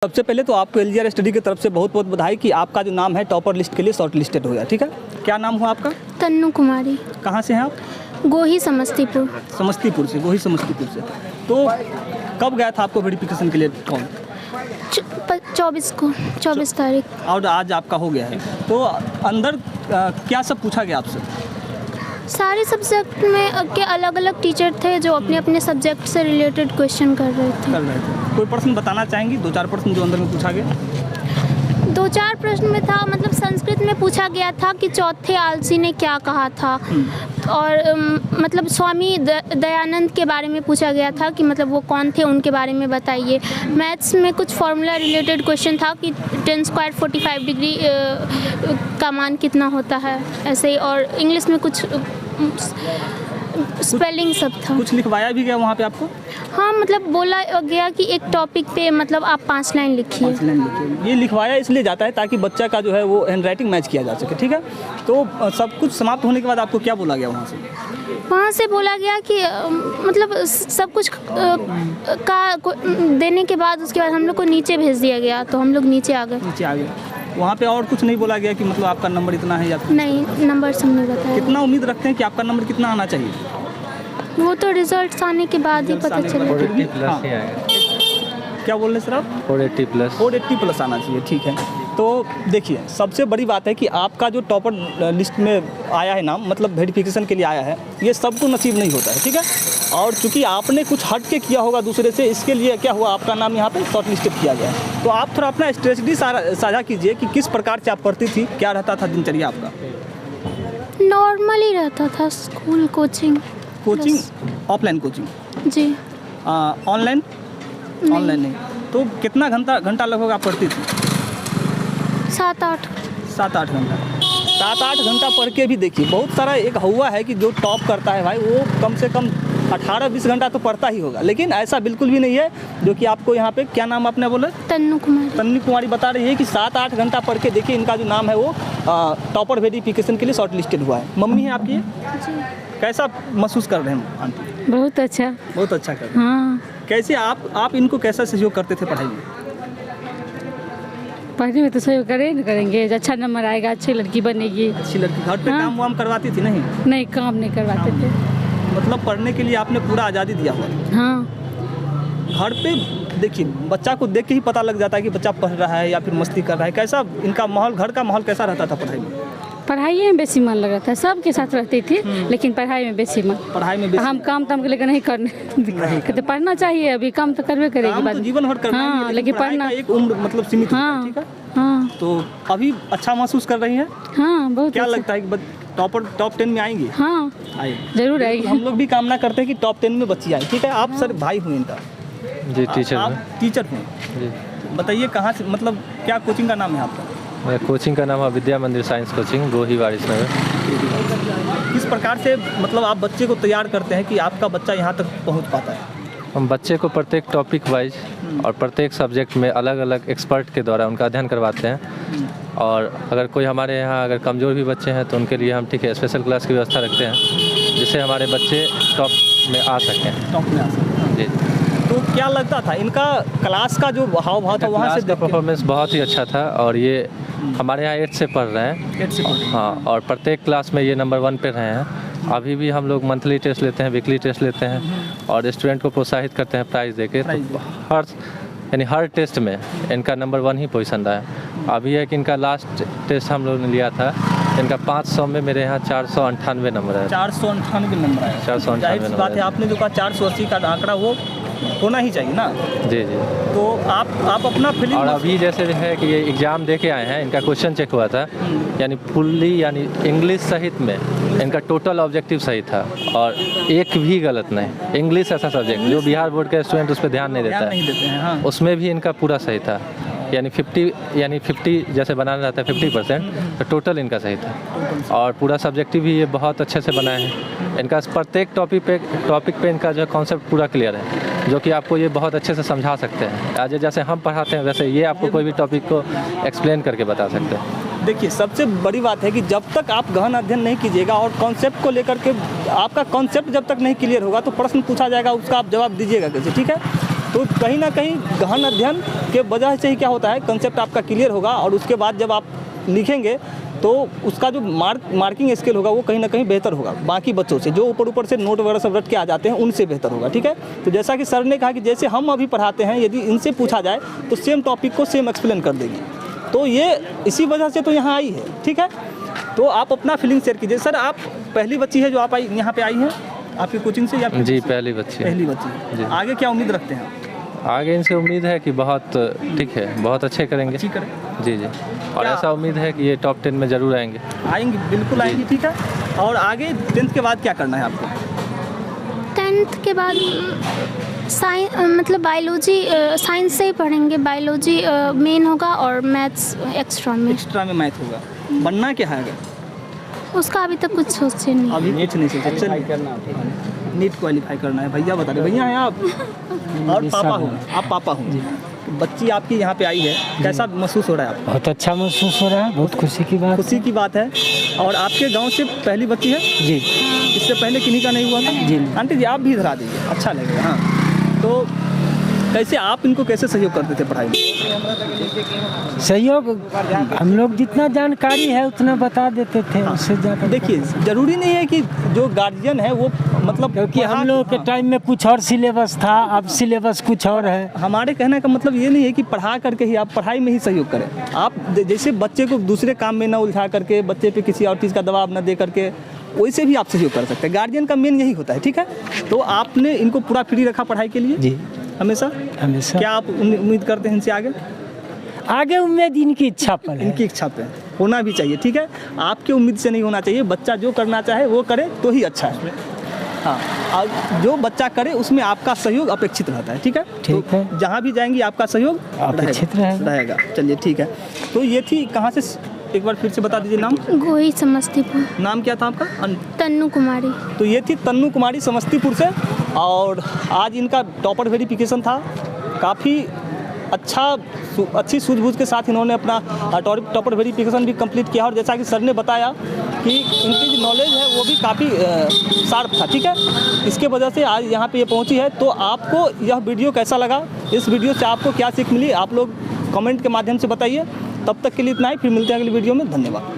सबसे पहले तो आपको एलजीआर स्टडी की तरफ से बहुत बहुत बधाई कि आपका जो नाम है टॉपर लिस्ट के लिए शॉर्ट लिस्टेड हो गया। ठीक है, क्या नाम हुआ आपका? तन्नू कुमारी। कहाँ से हैं आप? गोही समस्तीपुर। समस्तीपुर से, गोही समस्तीपुर से। तो कब गया था आपको वेरिफिकेशन के लिए कॉल? 24 तारीख। और आज आपका हो गया है। तो अंदर क्या सब पूछा गया आपसे? सारे सब्जेक्ट में के अलग अलग टीचर थे जो अपने अपने सब्जेक्ट से रिलेटेड क्वेश्चन कर रहे थे। कोई प्रश्न बताना चाहेंगी? 2-4 प्रश्न जो अंदर में पूछा गया। 2-4 प्रश्न में था, मतलब संस्कृत में पूछा गया था कि चौथे आलसी ने क्या कहा था, और मतलब स्वामी दयानंद के बारे में पूछा गया था कि मतलब वो कौन थे, उनके बारे में बताइए। मैथ्स में कुछ फार्मूला रिलेटेड क्वेश्चन था कि 10 स्क्वायर 45 डिग्री का मान कितना होता है, ऐसे ही। और इंग्लिश में कुछ स्पेलिंग सब था। कुछ लिखवाया भी गया वहाँ पे आपको? हाँ, मतलब बोला गया कि एक टॉपिक पे मतलब आप 5 लाइन लिखिए। 5 लाइन लिखिए। ये लिखवाया इसलिए जाता है ताकि बच्चा का जो है वो हैंड राइटिंग मैच किया जा सके। ठीक है, तो सब कुछ समाप्त होने के बाद आपको क्या बोला गया वहाँ से? वहाँ से बोला गया कि मतलब सब कुछ का देने के बाद उसके बाद हम लोग को नीचे भेज दिया गया, तो हम लोग नीचे आ गए। नीचे आ गए। वहाँ पे और कुछ नहीं बोला गया कि मतलब आपका नंबर इतना है या फिर? नहीं, नंबर सब नहीं बताया। कितना उम्मीद रखते हैं कि आपका नंबर कितना आना चाहिए? वो तो रिजल्ट्स आने के बाद ही पता चलेगा। 480 प्लस ही आएगा। क्या बोल रहे सर आप? 480 प्लस। 480 प्लस आना चाहिए। ठीक है, तो देखिए सबसे बड़ी बात है कि आपका जो टॉपर लिस्ट में आया है नाम, मतलब वेरिफिकेशन के लिए आया है, ये सबको नसीब नहीं होता है। ठीक है, और चूंकि आपने कुछ हट के किया होगा दूसरे से, इसके लिए क्या हुआ, आपका नाम यहाँ पे शॉर्ट लिस्टेड किया गया है। तो आप थोड़ा अपना स्ट्रेटजी साझा कीजिए कि किस प्रकार से आप पढ़ती थी, क्या रहता था दिनचर्या आपका? नॉर्मली रहता था, स्कूल कोचिंग। ऑफलाइन कोचिंग जी। ऑनलाइन? ऑनलाइन नहीं। तो कितना घंटा लगभग आप पढ़ती थी? 7-8 घंटा। 7-8 घंटा पढ़ के भी देखिए, बहुत सारा एक हुआ है कि जो टॉप करता है भाई, वो कम से कम 18-20 घंटा तो पढ़ता ही होगा, लेकिन ऐसा बिल्कुल भी नहीं है जो कि आपको यहाँ पे, क्या नाम आपने बोला? तन्नू कुमारी बता रही है कि 7-8 घंटा पढ़ के देखिए, इनका जो नाम है वो टॉपर वेरिफिकेशन के लिए शॉर्ट लिस्टेड हुआ है। मम्मी है आपकी? जी। कैसा महसूस कर रहे हैं आंटी? बहुत अच्छा। बहुत अच्छा कर रहे हैं। हाँ। कैसे आप इनको कैसा सहयोग करते थे पढ़ाई में? पढ़ने में तो सहयोग करेंगे, अच्छा नंबर आएगा, अच्छी लड़की बनेगी। अच्छी लड़की। घर पे काम वाम करवाती थी? नहीं, काम नहीं करवाते थे। मतलब पढ़ने के लिए आपने पूरा आज़ादी दिया हुआ? हाँ। घर पे देखिए, बच्चा को देख के ही पता लग जाता है कि बच्चा पढ़ रहा है या फिर मस्ती कर रहा है। कैसा इनका माहौल, घर का माहौल कैसा रहता था पढ़ाई में? पढ़ाई में बेसी मन लग रहा था, सबके साथ रहती थी, लेकिन पढ़ाई में बेसी मन। पढ़ाई में बेसी? हम काम के लेकर नहीं करने तो पढ़ना चाहिए, अभी काम तो करवे करेगी। काम तो जीवन भर करना हाँ, है, लेकिन पढ़ना एक उम्र मतलब सीमित हाँ, है। ठीक है, हाँ। तो अभी अच्छा महसूस कर रही है? हाँ, बहुत। क्या लगता है कि टॉप 10 में आएंगी? हाँ, जरूर आएगी। हम लोग भी कामना करते हैं कि टॉप 10 में बच्ची आए। ठीक है, आप सर भाई हुए इनका? जी, टीचर। आप टीचर हुए? जी। बताइए कहाँ से, मतलब क्या कोचिंग का नाम है आपका? मेरा कोचिंग का नाम है विद्या मंदिर साइंस कोचिंग, गोही वारिसनगर। किस प्रकार से मतलब आप बच्चे को तैयार करते हैं कि आपका बच्चा यहाँ तक पहुँच पाता है? हम बच्चे को प्रत्येक टॉपिक वाइज और प्रत्येक सब्जेक्ट में अलग अलग एक्सपर्ट के द्वारा उनका अध्ययन करवाते हैं। और अगर कोई हमारे यहाँ अगर कमज़ोर भी बच्चे हैं तो उनके लिए हम ठीक है स्पेशल क्लास की व्यवस्था रखते हैं, जिससे हमारे बच्चे टॉप में आ सकें। टॉप में आ सकें। जी। तो क्या लगता था इनका क्लास का जो हाव भाव था वहाँ से? परफॉर्मेंस बहुत ही अच्छा था, और ये हमारे यहाँ 8 से पढ़ रहे हैं। 8 से पढ़ रहे हैं। हाँ, और प्रत्येक क्लास में ये नंबर 1 पे रहे हैं। अभी भी हम लोग मंथली टेस्ट लेते हैं, वीकली टेस्ट लेते हैं, और स्टूडेंट को प्रोत्साहित करते हैं प्राइज़ देके। तो हर टेस्ट में इनका नंबर 1 ही पोजीशन रहा है। अभी है कि इनका लास्ट टेस्ट हम लोग ने लिया था, इनका 500 में मेरे यहाँ 498 नंबर है। 498 नंबर आया। 498 बात है, आपने जो कहा 480 का आंकड़ा वो होना ही चाहिए ना? जी जी। तो आप अपना फीलिंग। और अभी जैसे है कि ये एग्ज़ाम दे के आए हैं, इनका क्वेश्चन चेक हुआ था, यानी फुल्ली यानी इंग्लिश सहित में इनका टोटल ऑब्जेक्टिव सही था, और एक भी गलत नहीं। इंग्लिश ऐसा सब्जेक्ट जो बिहार बोर्ड के स्टूडेंट उस पर ध्यान नहीं देता है, हाँ। उसमें भी इनका पूरा सही था। यानी 50 जैसे बनाना रहता है 50%, तो टोटल इनका सही था। और पूरा सब्जेक्टिव भी ये बहुत अच्छे से बनाए हैं। इनका प्रत्येक टॉपिक पे इनका जो कॉन्सेप्ट पूरा क्लियर है, जो कि आपको ये बहुत अच्छे से समझा सकते हैं। आज जैसे हम पढ़ाते हैं वैसे ये आपको कोई भी टॉपिक को एक्सप्लेन करके बता सकते हैं। देखिए सबसे बड़ी बात है कि जब तक आप गहन अध्ययन नहीं कीजिएगा और कॉन्सेप्ट को लेकर के आपका कॉन्सेप्ट जब तक नहीं क्लियर होगा तो प्रश्न पूछा जाएगा उसका आप जवाब दीजिएगा कैसे। ठीक है, तो कहीं ना कहीं गहन अध्ययन के वजह से ही क्या होता है, कंसेप्ट आपका क्लियर होगा और उसके बाद जब आप लिखेंगे तो उसका जो मार्किंग स्केल होगा वो कहीं ना कहीं बेहतर होगा बाकी बच्चों से, जो ऊपर से नोट वगैरह सब रट के आ जाते हैं उनसे बेहतर होगा। ठीक है, तो जैसा कि सर ने कहा कि जैसे हम अभी पढ़ाते हैं, यदि इनसे पूछा जाए तो सेम टॉपिक को सेम एक्सप्लेन कर देगी। तो ये इसी वजह से तो यहाँ आई है। ठीक है, तो आप अपना फीलिंग शेयर कीजिए। सर, आप पहली बच्ची है जो आप यहाँ पे आई हैं आपकी कोचिंग से, या जी पहली बच्ची जी। आगे क्या उम्मीद रखते हैं? आगे इनसे उम्मीद है कि बहुत ठीक है, बहुत अच्छे करेंगे। ठीक है जी जी, और ऐसा उम्मीद है कि ये टॉप 10 में ज़रूर आएंगे। बिल्कुल आएंगी। ठीक है, और आगे 10th के बाद क्या करना है आपको? 10th के बाद मतलब बायोलॉजी, साइंस से ही पढ़ेंगे। बायोलॉजी मेन होगा और मैथ्स एक्स्ट्रा में मैथ होगा। बनना क्या है आगे? उसका अभी तक कुछ सोचे नहीं। अभी कुछ नहीं सोचा। नीट क्वालिफाई करना है। भैया बता रहे, भैया हैं आप और पापा हूँ, आप पापा हूँ। बच्ची आपकी यहाँ पे आई है, कैसा महसूस हो रहा है आपको? बहुत अच्छा महसूस हो रहा है, बहुत खुशी की बात है। और आपके गांव से पहली बच्ची है जी। इससे पहले किन्हीं का नहीं हुआ था जी। आंटी जी आप भी इधर आ दीजिए, अच्छा लगेगा। हाँ, तो कैसे आप इनको कैसे सहयोग करते थे पढ़ाई में? सहयोग हम लोग जितना जानकारी है उतना बता देते थे। उससे ज़्यादा देखिए, ज़रूरी नहीं है कि जो गार्जियन है वो मतलब, क्योंकि हम लोग के टाइम में कुछ और सिलेबस था, अब सिलेबस कुछ और है। हमारे कहने का मतलब ये नहीं है कि पढ़ा करके ही आप पढ़ाई में ही सहयोग करें। आप जैसे बच्चे को दूसरे काम में ना उलझा करके, बच्चे पे किसी और चीज़ का दबाव ना दे करके, वैसे भी आप सहयोग कर सकते हैं। गार्जियन का मेन यही होता है। ठीक है, तो आपने इनको पूरा फ्री रखा पढ़ाई के लिए जी, हमेशा। क्या आप उम्मीद करते हैं इनसे आगे उम्मीद इनकी इच्छा पर है। इनकी इच्छा पे होना भी चाहिए। ठीक है, आपके उम्मीद से नहीं होना चाहिए। बच्चा जो करना चाहे वो करे तो ही अच्छा है। हाँ, और जो बच्चा करे उसमें आपका सहयोग अपेक्षित रहता है। ठीक है, ठीक है, जहाँ भी जाएंगी आपका सहयोग अपेक्षित रहेगा। चलिए ठीक है, तो ये थी, कहाँ से एक बार फिर से बता दीजिए नाम? गोही समस्तीपुर। नाम क्या था आपका? तन्नू कुमारी। तो ये थी तन्नू कुमारी समस्तीपुर से, और आज इनका टॉपर वेरिफिकेशन था। काफ़ी अच्छी सूझबूझ के साथ इन्होंने अपना टॉपर वेरिफिकेशन भी कंप्लीट किया, और जैसा कि सर ने बताया कि इनकी जो नॉलेज है वो भी काफ़ी शार्प था। ठीक है, इसके वजह से आज यहाँ पे ये पहुँची है। तो आपको यह वीडियो कैसा लगा, इस वीडियो से आपको क्या सीख मिली, आप लोग कमेंट के माध्यम से बताइए। तब तक के लिए इतना ही, फिर मिलते हैं अगली वीडियो में। धन्यवाद।